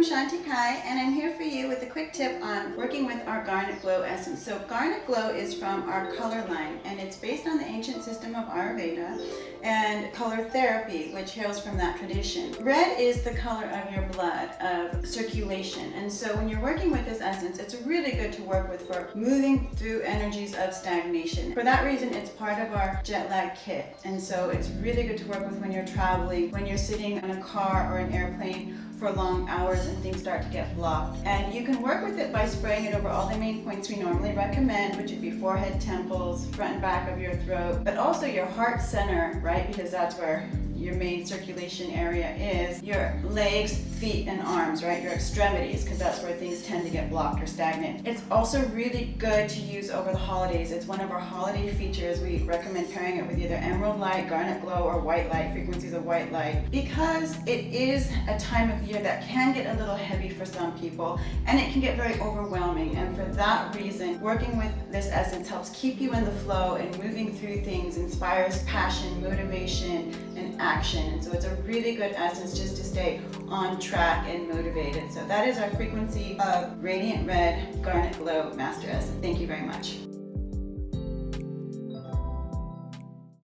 Shanti and I'm here for you with a quick tip on working with our Garnet Glow essence. So Garnet Glow is from our color line, and it's based on the ancient system of Ayurveda and color therapy, which hails from that tradition. Red is the color of your blood, of circulation, and so when you're working with this essence, it's really good to work with for moving through energies of stagnation. For that reason, it's part of our jet lag kit, and so it's really good to work with when you're traveling, when you're sitting in a car or an airplane for long hours and things start to get blocked. And you can work with it by spraying it over all the main points we normally recommend, which would be forehead, temples, front and back of your throat, but also your heart center, right? Because that's where your main circulation area is, your legs, feet, and arms, right? Your extremities, because that's where things tend to get blocked or stagnant. It's also really good to use over the holidays. It's one of our holiday features. We recommend pairing it with either emerald light, garnet glow, or white light, frequencies of white light, because it is a time of year that can get a little heavy for some people, and it can get very overwhelming. And for that reason, working with this essence helps keep you in the flow and moving through things, inspires passion, motivation, and action. And so it's a really good essence just to stay on track and motivated. So that is our frequency of Radiant Red Garnet Glow Master Essence. Thank you very much.